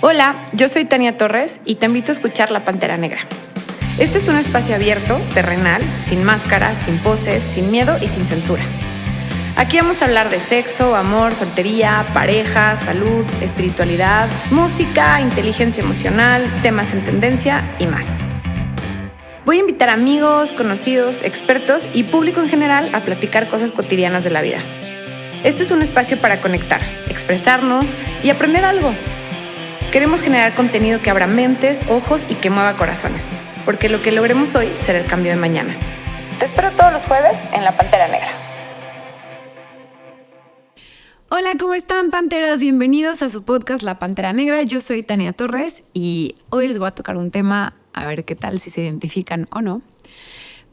Hola, yo soy Tania Torres y te invito a escuchar La Pantera Negra. Este es un espacio abierto, terrenal, sin máscaras, sin poses, sin miedo y sin censura. Aquí vamos a hablar de sexo, amor, soltería, pareja, salud, espiritualidad, música, inteligencia emocional, temas en tendencia y más. Voy a invitar amigos, conocidos, expertos y público en general a platicar cosas cotidianas de la vida. Este es un espacio para conectar, expresarnos y aprender algo. Queremos generar contenido que abra mentes, ojos y que mueva corazones, porque lo que logremos hoy será el cambio de mañana. Te espero todos los jueves en La Pantera Negra. Hola, ¿cómo están, panteras? Bienvenidos a su podcast La Pantera Negra. Yo soy Tania Torres y hoy les voy a tocar un tema, a ver qué tal, si se identifican o no.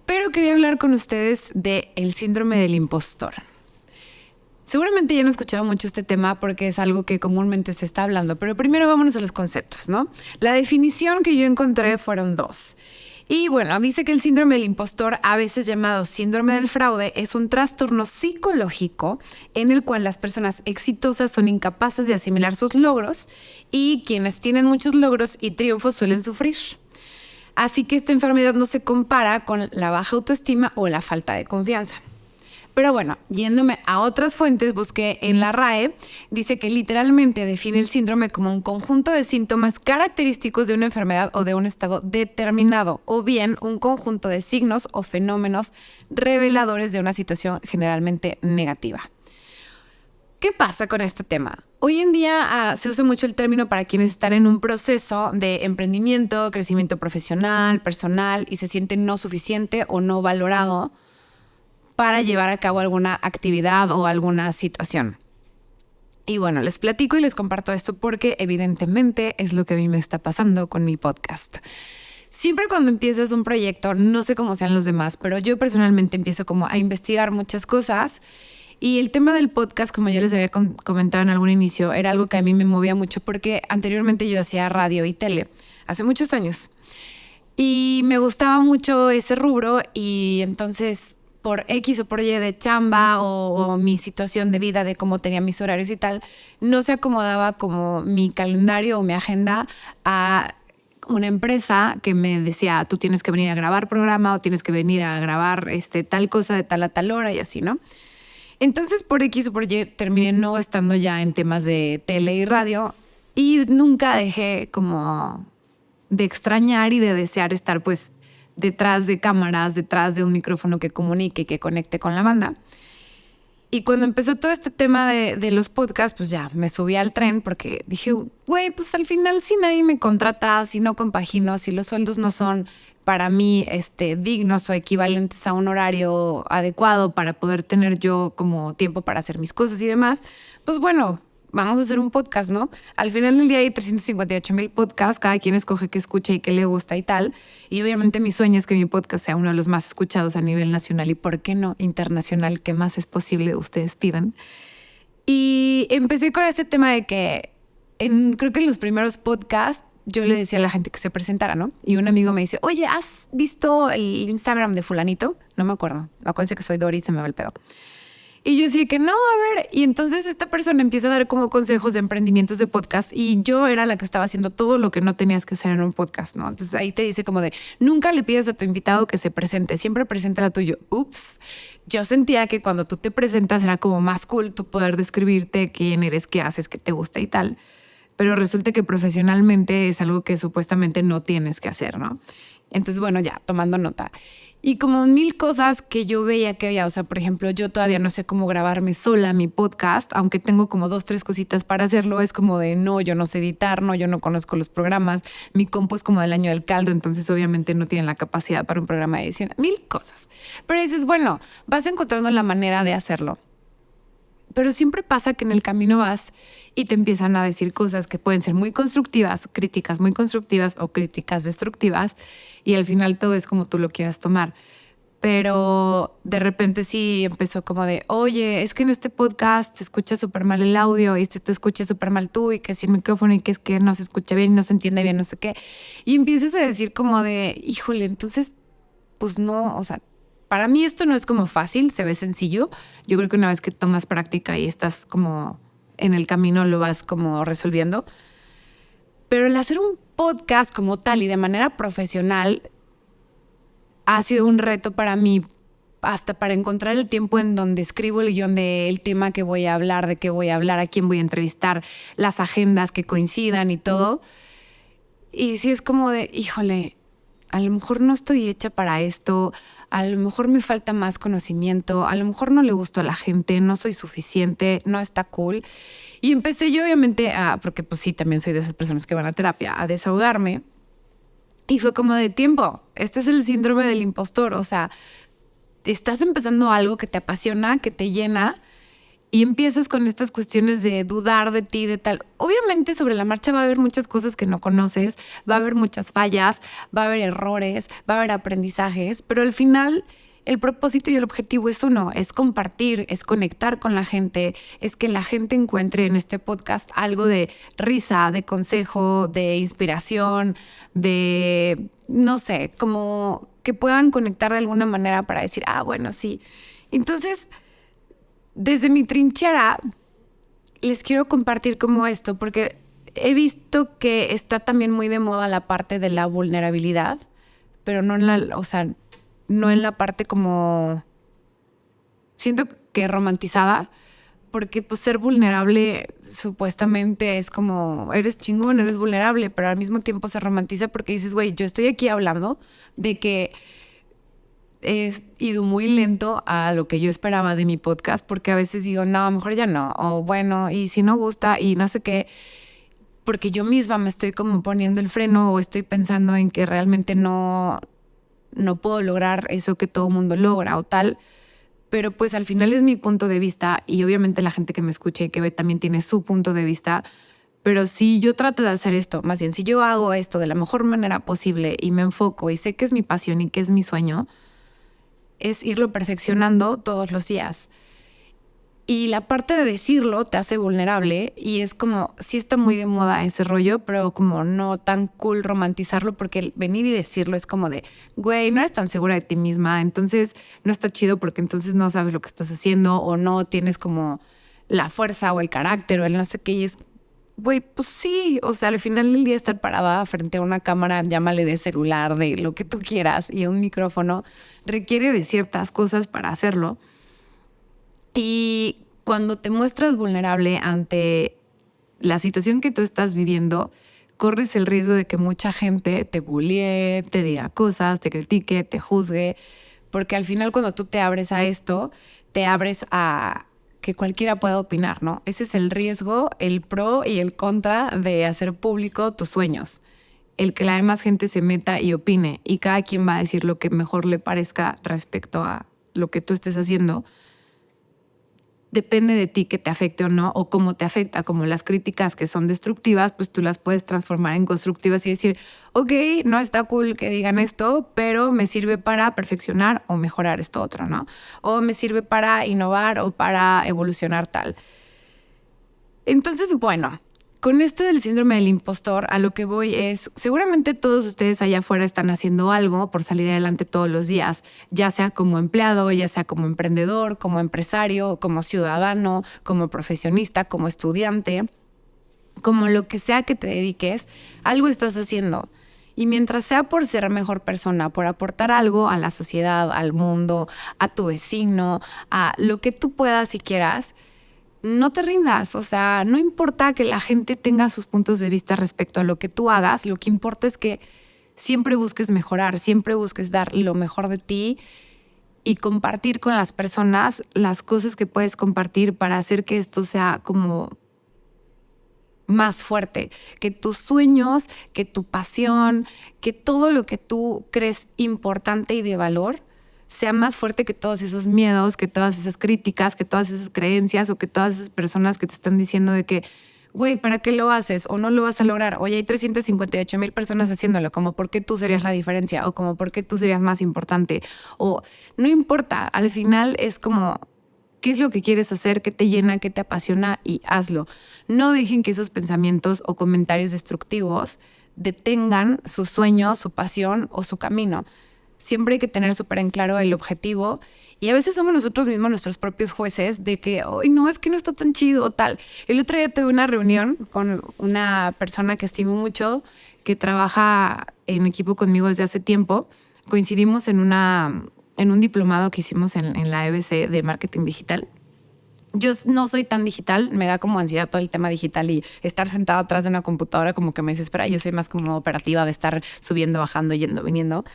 Pero quería hablar con ustedes del síndrome del impostor. Seguramente ya no he escuchado mucho este tema porque es algo que comúnmente se está hablando, pero primero vámonos a los conceptos, ¿no? La definición que yo encontré fueron dos. Y bueno, dice que el síndrome del impostor, a veces llamado síndrome del fraude, es un trastorno psicológico en el cual las personas exitosas son incapaces de asimilar sus logros y quienes tienen muchos logros y triunfos suelen sufrir. Así que esta enfermedad no se compara con la baja autoestima o la falta de confianza. Pero bueno, yéndome a otras fuentes, busqué en la RAE, dice que literalmente define el síndrome como un conjunto de síntomas característicos de una enfermedad o de un estado determinado, o bien un conjunto de signos o fenómenos reveladores de una situación generalmente negativa. ¿Qué pasa con este tema? Hoy en día se usa mucho el término para quienes están en un proceso de emprendimiento, crecimiento profesional, personal y se sienten no suficiente o no valorado para llevar a cabo alguna actividad o alguna situación. Y bueno, les platico y les comparto esto porque evidentemente es lo que a mí me está pasando con mi podcast. Siempre cuando empiezas un proyecto, no sé cómo sean los demás, pero yo personalmente empiezo como a investigar muchas cosas y el tema del podcast, como ya les había comentado en algún inicio, era algo que a mí me movía mucho porque anteriormente yo hacía radio y tele, hace muchos años. Y me gustaba mucho ese rubro y entonces por X o por Y de chamba o mi situación de vida, de cómo tenía mis horarios y tal, no se acomodaba como mi calendario o mi agenda a una empresa que me decía, tú tienes que venir a grabar programa o tienes que venir a grabar tal cosa de tal a tal hora y así, ¿no? Entonces, por X o por Y, terminé no estando ya en temas de tele y radio y nunca dejé como de extrañar y de desear estar pues detrás de cámaras, detrás de un micrófono que comunique, que conecte con la banda. Y cuando empezó todo este tema de los podcasts, pues ya me subí al tren porque dije, güey, pues al final si nadie me contrata, si no compagino, si los sueldos no son para mí dignos o equivalentes a un horario adecuado para poder tener yo como tiempo para hacer mis cosas y demás, pues bueno, vamos a hacer un podcast, ¿no? Al final del día hay 358,000 podcasts, cada quien escoge qué escucha y qué le gusta y tal. Y obviamente mi sueño es que mi podcast sea uno de los más escuchados a nivel nacional y, ¿por qué no, internacional? ¿Qué más es posible? Ustedes pidan. Y empecé con este tema de que creo que en los primeros podcasts yo le decía a la gente que se presentara, ¿no? Y un amigo me dice, oye, ¿has visto el Instagram de fulanito? No me acuerdo. Acuérdense que soy Dory y se me va el pedo. Y yo decía que no, a ver, y entonces esta persona empieza a dar como consejos de emprendimientos de podcast y yo era la que estaba haciendo todo lo que no tenías que hacer en un podcast, ¿no? Entonces ahí te dice como de, nunca le pidas a tu invitado que se presente, siempre preséntala tuyo. Ups, yo sentía que cuando tú te presentas era como más cool tu poder describirte quién eres, qué haces, qué te gusta y tal, pero resulta que profesionalmente es algo que supuestamente no tienes que hacer, ¿no? Entonces, bueno, ya, tomando nota. Y como 1000 cosas que yo veía que había, o sea, por ejemplo, yo todavía no sé cómo grabarme sola mi podcast, aunque tengo como 2, 3 cositas para hacerlo, es como de no, yo no sé editar, no, yo no conozco los programas, mi compu es como del año del caldo, entonces obviamente no tienen la capacidad para un programa de edición, 1000 cosas. Pero dices, bueno, vas encontrando la manera de hacerlo. Pero siempre pasa que en el camino vas y te empiezan a decir cosas que pueden ser muy constructivas, críticas muy constructivas o críticas destructivas, y al final todo es como tú lo quieras tomar. Pero de repente sí empezó como de, oye, es que en este podcast se escucha súper mal el audio y te escucha súper mal tú y que sin micrófono y que es que no se escucha bien y no se entiende bien, no sé qué. Y empiezas a decir como de, híjole, entonces, pues no, o sea, para mí esto no es como fácil, se ve sencillo. Yo creo que una vez que tomas práctica y estás como en el camino lo vas como resolviendo. Pero el hacer un podcast como tal y de manera profesional ha sido un reto para mí, hasta para encontrar el tiempo en donde escribo el guión del tema que voy a hablar, de qué voy a hablar, a quién voy a entrevistar, las agendas que coincidan y todo. Y sí es como de, híjole, a lo mejor no estoy hecha para esto, a lo mejor me falta más conocimiento, a lo mejor no le gusto a la gente, no soy suficiente, no está cool. Y empecé yo obviamente porque pues sí, también soy de esas personas que van a terapia, a desahogarme. Y fue como de tiempo, este es el síndrome del impostor, o sea, estás empezando algo que te apasiona, que te llena, y empiezas con estas cuestiones de dudar de ti, de tal. Obviamente sobre la marcha va a haber muchas cosas que no conoces, va a haber muchas fallas, va a haber errores, va a haber aprendizajes, pero al final el propósito y el objetivo es uno, es compartir, es conectar con la gente, es que la gente encuentre en este podcast algo de risa, de consejo, de inspiración, de, no sé, como que puedan conectar de alguna manera para decir, bueno, sí. Entonces, desde mi trinchera, les quiero compartir como esto, porque he visto que está también muy de moda la parte de la vulnerabilidad, pero no en no en la parte como, siento que romantizada, porque pues ser vulnerable supuestamente es como, eres chingón, eres vulnerable, pero al mismo tiempo se romantiza porque dices, güey, yo estoy aquí hablando de que he ido muy lento a lo que yo esperaba de mi podcast, porque a veces digo, no, a lo mejor ya no, o bueno, y si no gusta y no sé qué, porque yo misma me estoy como poniendo el freno o estoy pensando en que realmente no puedo lograr eso que todo mundo logra o tal, pero pues al final es mi punto de vista y obviamente la gente que me escucha y que ve también tiene su punto de vista, pero si yo trato de hacer esto, más bien si yo hago esto de la mejor manera posible y me enfoco y sé que es mi pasión y que es mi sueño, es irlo perfeccionando todos los días. Y la parte de decirlo te hace vulnerable y es como, sí está muy de moda ese rollo, pero como no tan cool romantizarlo porque el venir y decirlo es como de, güey, no eres tan segura de ti misma, entonces no está chido porque entonces no sabes lo que estás haciendo o no tienes como la fuerza o el carácter o el no sé qué. Y es, güey, pues sí, o sea, al final del día estar parada frente a una cámara, llámale de celular, de lo que tú quieras y un micrófono, requiere de ciertas cosas para hacerlo. Y cuando te muestras vulnerable ante la situación que tú estás viviendo, corres el riesgo de que mucha gente te bullee, te diga cosas, te critique, te juzgue, porque al final cuando tú te abres a esto, te abres a que cualquiera pueda opinar, ¿no? Ese es el riesgo, el pro y el contra de hacer público tus sueños. El que la demás gente se meta y opine y cada quien va a decir lo que mejor le parezca respecto a lo que tú estés haciendo. Depende de ti que te afecte o no, o cómo te afecta, como las críticas que son destructivas, pues tú las puedes transformar en constructivas y decir, ok, no está cool que digan esto, pero me sirve para perfeccionar o mejorar esto otro, ¿no? O me sirve para innovar o para evolucionar tal. Entonces, bueno, con esto del síndrome del impostor, a lo que voy es, seguramente todos ustedes allá afuera están haciendo algo por salir adelante todos los días, ya sea como empleado, ya sea como emprendedor, como empresario, como ciudadano, como profesionista, como estudiante, como lo que sea que te dediques, algo estás haciendo. Y mientras sea por ser mejor persona, por aportar algo a la sociedad, al mundo, a tu vecino, a lo que tú puedas y quieras, no te rindas, o sea, no importa que la gente tenga sus puntos de vista respecto a lo que tú hagas, lo que importa es que siempre busques mejorar, siempre busques dar lo mejor de ti y compartir con las personas las cosas que puedes compartir para hacer que esto sea como más fuerte, que tus sueños, que tu pasión, que todo lo que tú crees importante y de valor sea más fuerte que todos esos miedos, que todas esas críticas, que todas esas creencias o que todas esas personas que te están diciendo de que, güey, ¿para qué lo haces? O no lo vas a lograr. Oye, hay 358,000 personas haciéndolo, como ¿por qué tú serías la diferencia? O como ¿por qué tú serías más importante? O no importa, al final es como, ¿qué es lo que quieres hacer? ¿Qué te llena? ¿Qué te apasiona? Y hazlo. No dejen que esos pensamientos o comentarios destructivos detengan su sueño, su pasión o su camino. siempre hay que tener súper en claro el objetivo. Y a veces somos nosotros mismos nuestros propios jueces de que, ay, no, es que no está tan chido o tal. El otro día tuve una reunión con una persona que estimo mucho, que trabaja en equipo conmigo desde hace tiempo. Coincidimos en un diplomado que hicimos en la EBC de marketing digital. Yo no soy tan digital, me da como ansiedad todo el tema digital y estar sentada atrás de una computadora como que me desespera. Yo soy más como operativa de estar subiendo, bajando, yendo, viniendo.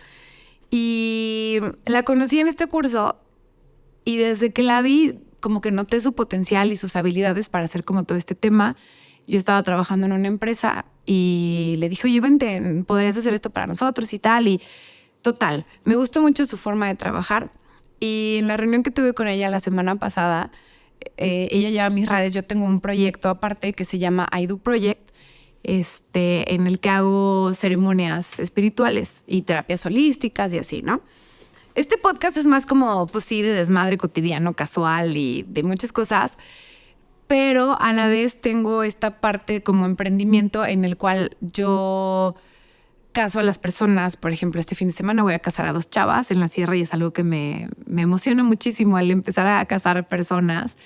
Y la conocí en este curso y desde que la vi como que noté su potencial y sus habilidades para hacer como todo este tema. Yo estaba trabajando en una empresa y le dije, oye, vente, podrías hacer esto para nosotros y tal. Y total, me gustó mucho su forma de trabajar. Y en la reunión que tuve con ella la semana pasada, ella lleva mis redes. Yo tengo un proyecto aparte que se llama I Do Project, en el que hago ceremonias espirituales y terapias holísticas y así, ¿no? Este podcast es más como, pues sí, de desmadre cotidiano, casual y de muchas cosas, pero a la vez tengo esta parte como emprendimiento en el cual yo caso a las personas. Por ejemplo, este fin de semana voy a casar a 2 chavas en la sierra y es algo que me emociona muchísimo al empezar a casar personas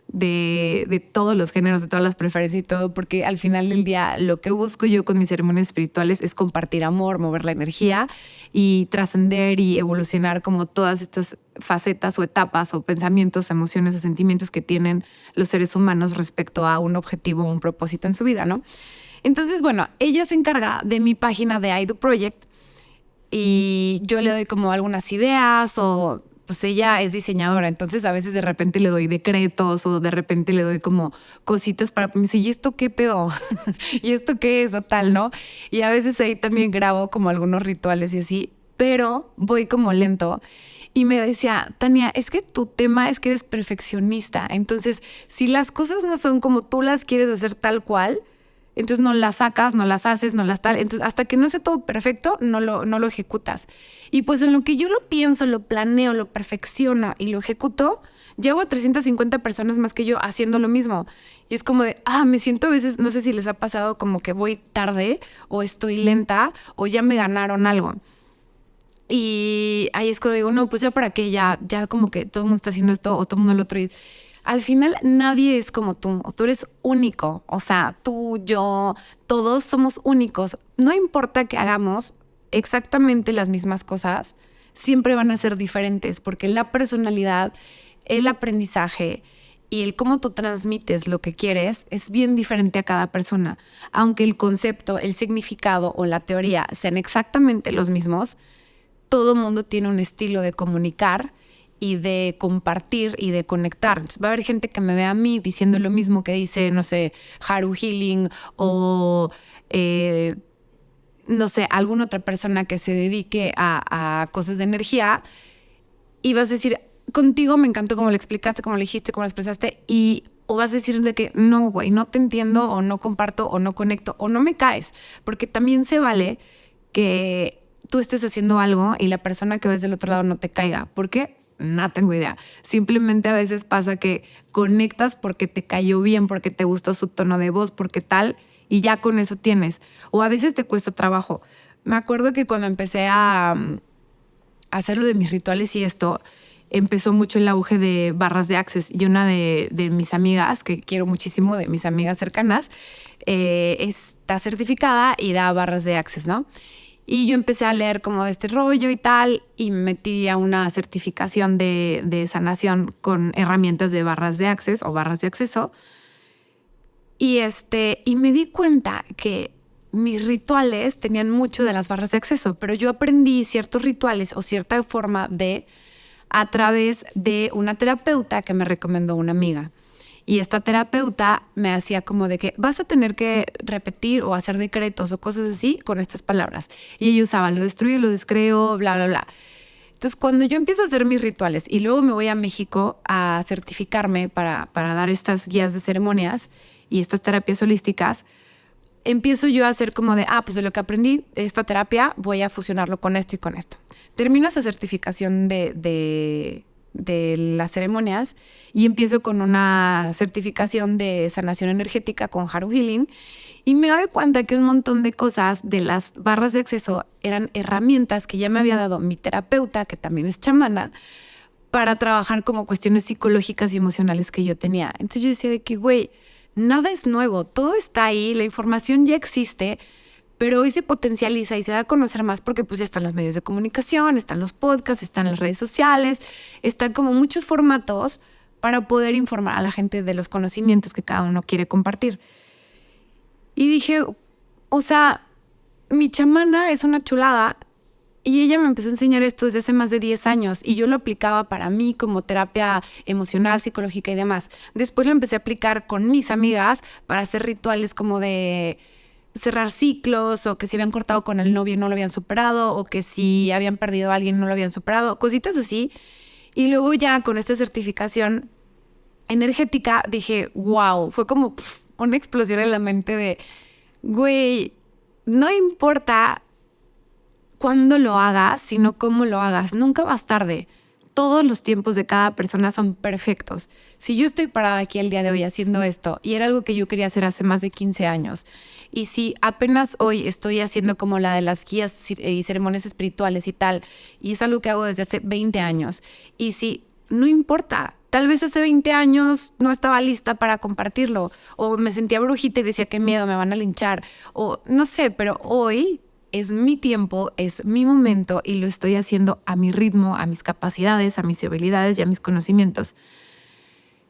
de todos los géneros, de todas las preferencias y todo, porque al final del día lo que busco yo con mis ceremonias espirituales es compartir amor, mover la energía y trascender y evolucionar como todas estas facetas o etapas o pensamientos, emociones o sentimientos que tienen los seres humanos respecto a un objetivo o un propósito en su vida, ¿no? Entonces, bueno, ella se encarga de mi página de I Do Project y yo le doy como algunas ideas o pues ella es diseñadora, entonces a veces de repente le doy decretos o de repente le doy como cositas para me dice, ¿y esto qué pedo? ¿Y esto qué es? O tal, ¿no? Y a veces ahí también grabo como algunos rituales y así, pero voy como lento. Y me decía, Tania, es que tu tema es que eres perfeccionista. Entonces, si las cosas no son como tú las quieres hacer tal cual, entonces no las sacas, no las haces, no las tal. Entonces, hasta que no sea todo perfecto, no lo ejecutas. Y pues en lo que yo lo pienso, lo planeo, lo perfecciono y lo ejecuto, llevo a 350 personas más que yo haciendo lo mismo. Y es como de, me siento a veces, no sé si les ha pasado como que voy tarde o estoy lenta o ya me ganaron algo. Y ahí es cuando digo, no, pues ya para qué, ya como que todo el mundo está haciendo esto o todo el mundo lo otro. Y al final nadie es como tú, o tú eres único. O sea, tú, yo, todos somos únicos. No importa que hagamos exactamente las mismas cosas, siempre van a ser diferentes, porque la personalidad, el aprendizaje y el cómo tú transmites lo que quieres es bien diferente a cada persona. Aunque el concepto, el significado o la teoría sean exactamente los mismos, todo mundo tiene un estilo de comunicar y de compartir y de conectar. Entonces, va a haber gente que me ve a mí diciendo lo mismo que dice, no sé, Haru Healing o, no sé, alguna otra persona que se dedique a cosas de energía y vas a decir, contigo me encantó cómo lo explicaste, cómo lo dijiste, cómo lo expresaste o vas a decir de que no, güey, no te entiendo o no comparto o no conecto o no me caes, porque también se vale que tú estés haciendo algo y la persona que ves del otro lado no te caiga. ¿Por qué? No tengo idea. Simplemente a veces pasa que conectas porque te cayó bien, porque te gustó su tono de voz, porque tal, y ya con eso tienes. O a veces te cuesta trabajo. Me acuerdo que cuando empecé a hacer lo de mis rituales y esto, empezó mucho el auge de barras de Access. Y una de mis amigas, que quiero muchísimo, de mis amigas cercanas, está certificada y da barras de Access, ¿no? Y yo empecé a leer como de este rollo y tal, y me metí a una certificación de sanación con herramientas de barras de Access o barras de acceso. Y me di cuenta que mis rituales tenían mucho de las barras de acceso, pero yo aprendí ciertos rituales o cierta forma a través de una terapeuta que me recomendó una amiga. Y esta terapeuta me hacía como de que vas a tener que repetir o hacer decretos o cosas así con estas palabras. Y ella usaba lo destruyo, lo descreo, bla, bla, bla. Entonces, cuando yo empiezo a hacer mis rituales y luego me voy a México a certificarme para dar estas guías de ceremonias y estas terapias holísticas, empiezo yo a hacer como de, pues de lo que aprendí de esta terapia voy a fusionarlo con esto y con esto. Termino esa certificación de de las ceremonias y empiezo con una certificación de sanación energética con Haru Healing y me doy cuenta que un montón de cosas de las barras de acceso eran herramientas que ya me había dado mi terapeuta, que también es chamana, para trabajar como cuestiones psicológicas y emocionales que yo tenía. Entonces yo decía de que, güey, nada es nuevo, todo está ahí, la información ya existe, pero hoy se potencializa y se da a conocer más porque pues ya están los medios de comunicación, están los podcasts, están las redes sociales, están como muchos formatos para poder informar a la gente de los conocimientos que cada uno quiere compartir. Y dije, o sea, mi chamana es una chulada y ella me empezó a enseñar esto desde hace más de 10 años y yo lo aplicaba para mí como terapia emocional, psicológica y demás. Después lo empecé a aplicar con mis amigas para hacer rituales como de cerrar ciclos o que si habían cortado con el novio y no lo habían superado o que si habían perdido a alguien no lo habían superado, cositas así. Y luego ya con esta certificación energética dije, wow, fue como una explosión en la mente de, güey, no importa cuándo lo hagas, sino cómo lo hagas. Nunca vas tarde. Todos los tiempos de cada persona son perfectos. Si yo estoy parada aquí el día de hoy haciendo esto y era algo que yo quería hacer hace más de 15 años y si apenas hoy estoy haciendo como la de las guías y ceremonias espirituales y tal y es algo que hago desde hace 20 años y si no importa, tal vez hace 20 años no estaba lista para compartirlo o me sentía brujita y decía qué miedo, me van a linchar o no sé, pero hoy es mi tiempo, es mi momento y lo estoy haciendo a mi ritmo, a mis capacidades, a mis habilidades y a mis conocimientos.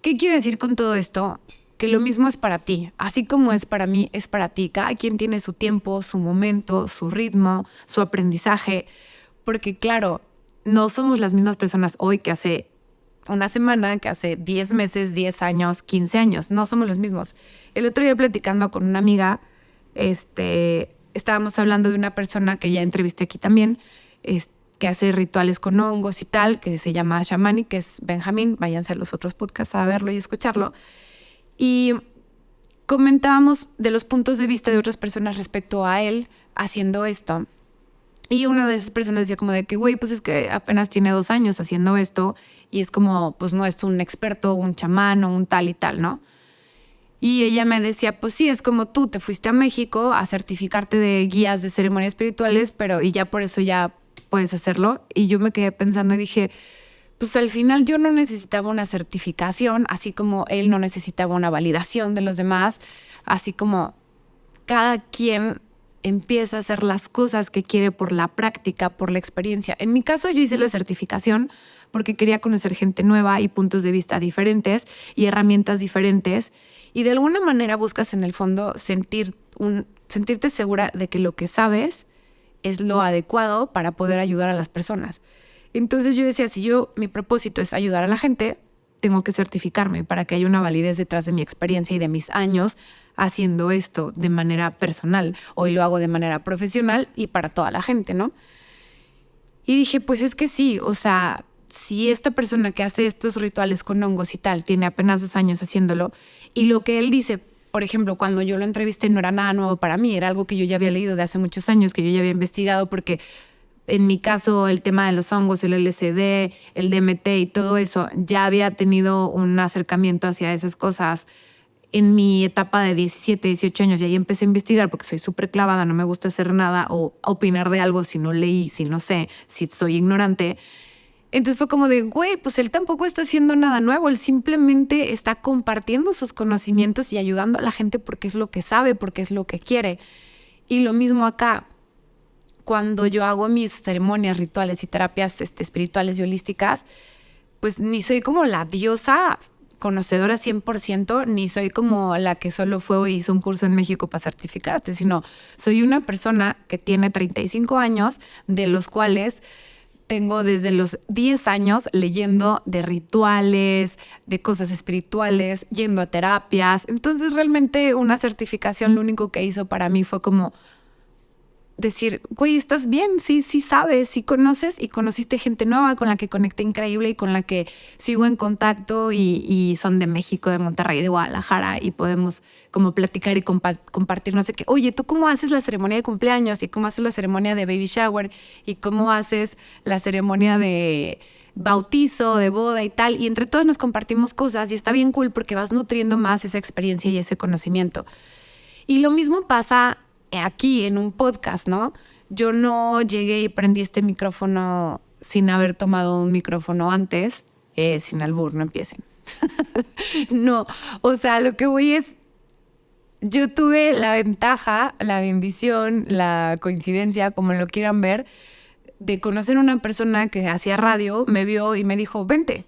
¿Qué quiero decir con todo esto? Que lo mismo es para ti. Así como es para mí, es para ti. Cada quien tiene su tiempo, su momento, su ritmo, su aprendizaje. Porque claro, no somos las mismas personas hoy que hace una semana, que hace 10 meses, 10 años, 15 años. No somos los mismos. El otro día platicando con una amiga, estábamos hablando de una persona que ya entrevisté aquí también, que hace rituales con hongos y tal, que se llama Shamani, que es Benjamín. Váyanse a los otros podcasts a verlo y escucharlo. Y comentábamos de los puntos de vista de otras personas respecto a él haciendo esto. Y una de esas personas decía como de que, güey, pues es que apenas tiene 2 años haciendo esto y es como, pues no es un experto, un chamán o un tal y tal, ¿no? Y ella me decía, pues sí, es como tú te fuiste a México a certificarte de guías de ceremonias espirituales, pero y ya por eso ya puedes hacerlo. Y yo me quedé pensando y dije, pues al final yo no necesitaba una certificación, así como él no necesitaba una validación de los demás, así como cada quien empieza a hacer las cosas que quiere por la práctica, por la experiencia. En mi caso yo hice la certificación porque quería conocer gente nueva y puntos de vista diferentes y herramientas diferentes. Y de alguna manera buscas en el fondo sentirte segura de que lo que sabes es lo adecuado para poder ayudar a las personas. Entonces yo decía, si mi propósito es ayudar a la gente, tengo que certificarme para que haya una validez detrás de mi experiencia y de mis años haciendo esto de manera personal. Hoy lo hago de manera profesional y para toda la gente, ¿no? Y dije, pues es que sí, o sea, si esta persona que hace estos rituales con hongos y tal tiene apenas 2 años haciéndolo y lo que él dice, por ejemplo, cuando yo lo entrevisté no era nada nuevo para mí, era algo que yo ya había leído de hace muchos años, que yo ya había investigado porque en mi caso el tema de los hongos, el LSD, el DMT y todo eso, ya había tenido un acercamiento hacia esas cosas en mi etapa de 17, 18 años y ahí empecé a investigar porque soy súper clavada, no me gusta hacer nada o opinar de algo si no leí, si no sé, si soy ignorante. Entonces fue como de, güey, pues él tampoco está haciendo nada nuevo, él simplemente está compartiendo sus conocimientos y ayudando a la gente porque es lo que sabe, porque es lo que quiere. Y lo mismo acá, cuando yo hago mis ceremonias, rituales y terapias espirituales y holísticas, pues ni soy como la diosa conocedora 100%, ni soy como la que solo fue y hizo un curso en México para certificarte, sino soy una persona que tiene 35 años, de los cuales tengo desde los 10 años leyendo de rituales, de cosas espirituales, yendo a terapias. Entonces realmente una certificación lo único que hizo para mí fue como decir, güey, ¿estás bien? Sí, sí sabes, sí conoces y conociste gente nueva con la que conecté increíble y con la que sigo en contacto y son de México, de Monterrey, de Guadalajara y podemos como platicar y compartir no sé qué. Oye, ¿tú cómo haces la ceremonia de cumpleaños y cómo haces la ceremonia de baby shower y cómo haces la ceremonia de bautizo, de boda y tal? Y entre todos nos compartimos cosas y está bien cool porque vas nutriendo más esa experiencia y ese conocimiento. Y lo mismo pasa aquí en un podcast, ¿no? Yo no llegué y prendí este micrófono sin haber tomado un micrófono antes, sin albur, no empiecen. No, o sea, lo que voy es, yo tuve la ventaja, la bendición, la coincidencia, como lo quieran ver, de conocer a una persona que hacía radio, me vio y me dijo, vente.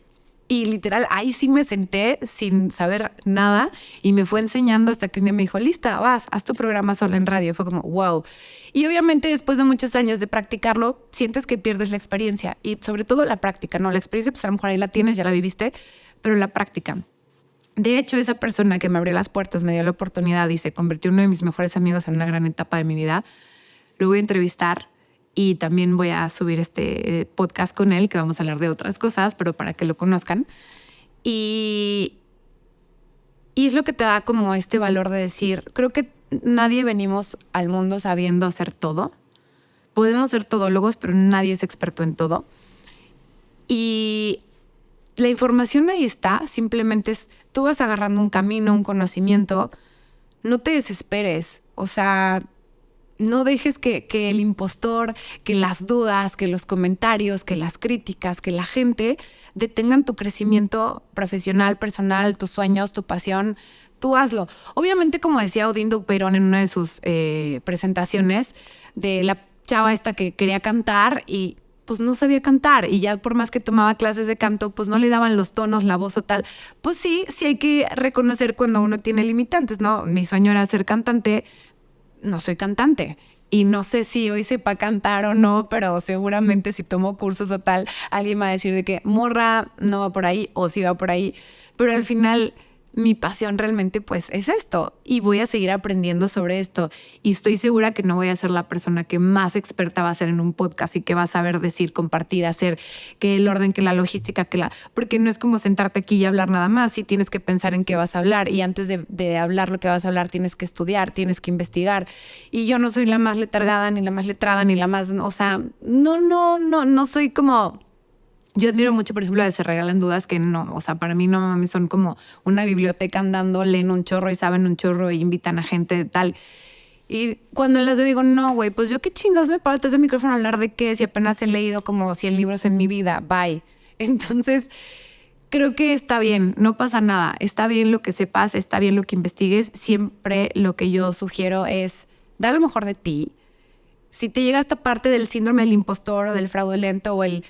Y literal, ahí sí me senté sin saber nada y me fue enseñando hasta que un día me dijo, lista, vas, haz tu programa sola en radio. Fue como, wow. Y obviamente después de muchos años de practicarlo, sientes que pierdes la experiencia y sobre todo la práctica, ¿no? La experiencia, pues a lo mejor ahí la tienes, ya la viviste, pero la práctica. De hecho, esa persona que me abrió las puertas, me dio la oportunidad y se convirtió en uno de mis mejores amigos en una gran etapa de mi vida. Lo voy a entrevistar. Y también voy a subir este podcast con él, que vamos a hablar de otras cosas, pero para que lo conozcan. Y es lo que te da como este valor de decir, creo que nadie venimos al mundo sabiendo hacer todo. Podemos ser todólogos, pero nadie es experto en todo. Y la información ahí está, simplemente es, tú vas agarrando un camino, un conocimiento, no te desesperes, o sea, no dejes que el impostor, que las dudas, que los comentarios, que las críticas, que la gente detengan tu crecimiento profesional, personal, tus sueños, tu pasión. Tú hazlo. Obviamente, como decía Odindo Perón en una de sus presentaciones, de la chava esta que quería cantar y pues no sabía cantar y ya por más que tomaba clases de canto, pues no le daban los tonos, la voz o tal. Pues sí hay que reconocer cuando uno tiene limitantes, ¿no? Mi sueño era ser cantante. No soy cantante y no sé si hoy sepa cantar o no, pero seguramente si tomo cursos o tal, alguien va a decir de que morra no va por ahí o sí va por ahí, pero al final mi pasión realmente pues es esto y voy a seguir aprendiendo sobre esto y estoy segura que no voy a ser la persona que más experta va a ser en un podcast y que va a saber decir, compartir, hacer, que el orden, que la logística, porque no es como sentarte aquí y hablar nada más, sí tienes que pensar en qué vas a hablar y antes de hablar lo que vas a hablar tienes que estudiar, tienes que investigar y yo no soy la más letargada ni la más letrada ni la más, o sea, no soy como... Yo admiro mucho, por ejemplo, de Se Regalan Dudas, que no, o sea, para mí no mames, son como una biblioteca andando, leen un chorro y saben un chorro y invitan a gente de tal. Y cuando les digo, no, güey, pues yo qué chingados me paro detrás del micrófono a hablar de qué, si apenas he leído como 100 libros en mi vida, bye. Entonces, creo que está bien, no pasa nada, está bien lo que sepas, está bien lo que investigues. Siempre lo que yo sugiero es dar lo mejor de ti. Si te llega esta parte del síndrome del impostor o del fraudulento o el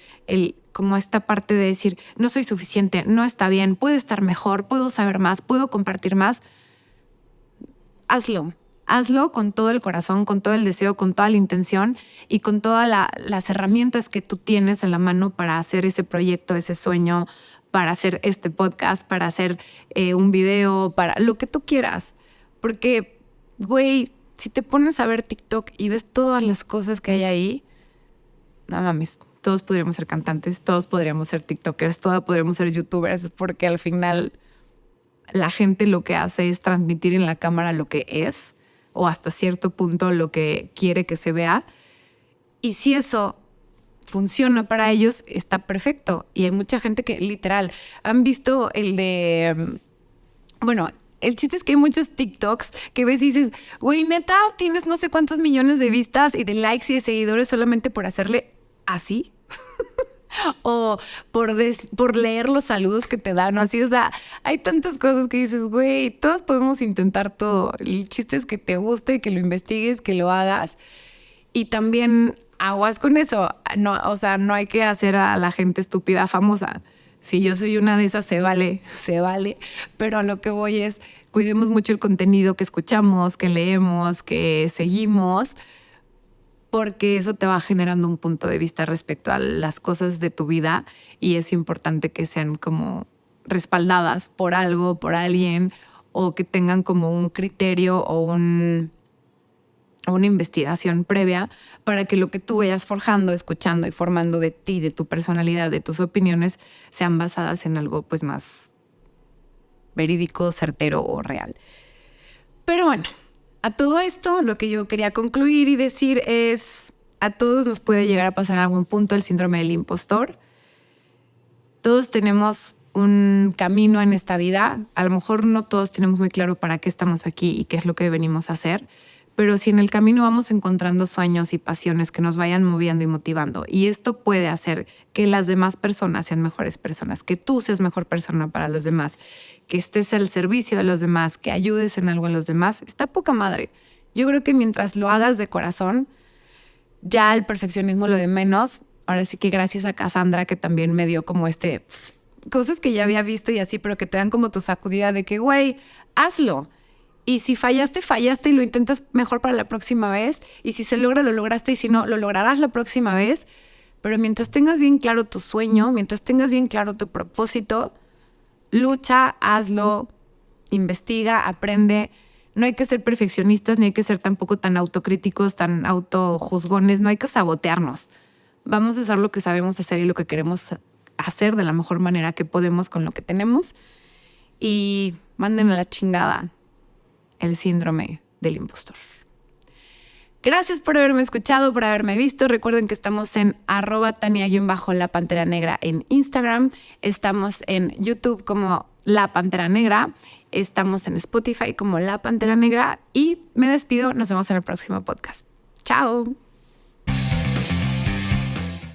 como esta parte de decir, no soy suficiente, no está bien, puedo estar mejor, puedo saber más, puedo compartir más, hazlo. Hazlo con todo el corazón, con todo el deseo, con toda la intención y con todas las herramientas que tú tienes en la mano para hacer ese proyecto, ese sueño, para hacer este podcast, para hacer un video, para lo que tú quieras. Porque, güey, si te pones a ver TikTok y ves todas las cosas que hay ahí, no mames, todos podríamos ser cantantes, todos podríamos ser TikTokers, todos podríamos ser YouTubers, porque al final la gente lo que hace es transmitir en la cámara lo que es o hasta cierto punto lo que quiere que se vea. Y si eso funciona para ellos, está perfecto. Y hay mucha gente que literal han visto el de... Bueno, el chiste es que hay muchos TikToks que ves y dices, güey, neta, tienes no sé cuántos millones de vistas y de likes y de seguidores solamente por hacerle así. O por leer los saludos que te dan, o así, o sea, hay tantas cosas que dices, güey, todos podemos intentar todo. El chiste es que te guste, que lo investigues, que lo hagas. Y también aguas con eso. No, o sea, no hay que hacer a la gente estúpida famosa. Si yo soy una de esas, se vale. Pero a lo que voy es, cuidemos mucho el contenido que escuchamos, que leemos, que seguimos, porque eso te va generando un punto de vista respecto a las cosas de tu vida y es importante que sean como respaldadas por algo, por alguien, o que tengan como un criterio o una investigación previa para que lo que tú vayas forjando, escuchando y formando de ti, de tu personalidad, de tus opiniones, sean basadas en algo pues más verídico, certero o real. Pero bueno, a todo esto lo que yo quería concluir y decir es, a todos nos puede llegar a pasar en algún punto el síndrome del impostor. Todos tenemos un camino en esta vida. A lo mejor no todos tenemos muy claro para qué estamos aquí y qué es lo que venimos a hacer, pero si en el camino vamos encontrando sueños y pasiones que nos vayan moviendo y motivando, y esto puede hacer que las demás personas sean mejores personas, que tú seas mejor persona para los demás, que estés al servicio de los demás, que ayudes en algo a los demás, está poca madre. Yo creo que mientras lo hagas de corazón, ya el perfeccionismo lo de menos. Ahora sí que gracias a Cassandra, que también me dio como cosas que ya había visto y así, pero que te dan como tu sacudida de que, güey, hazlo. Y si fallaste, fallaste y lo intentas mejor para la próxima vez. Y si se logra, lo lograste. Y si no, lo lograrás la próxima vez. Pero mientras tengas bien claro tu sueño, mientras tengas bien claro tu propósito, lucha, hazlo, investiga, aprende. No hay que ser perfeccionistas, ni hay que ser tampoco tan autocríticos, tan autojuzgones. No hay que sabotearnos. Vamos a hacer lo que sabemos hacer y lo que queremos hacer de la mejor manera que podemos con lo que tenemos. Y manden a la chingada el síndrome del impostor. Gracias por haberme escuchado, por haberme visto. Recuerden que estamos en @Tania_La Pantera Negra en Instagram. Estamos en YouTube como La Pantera Negra. Estamos en Spotify como La Pantera Negra. Y me despido. Nos vemos en el próximo podcast. ¡Chao!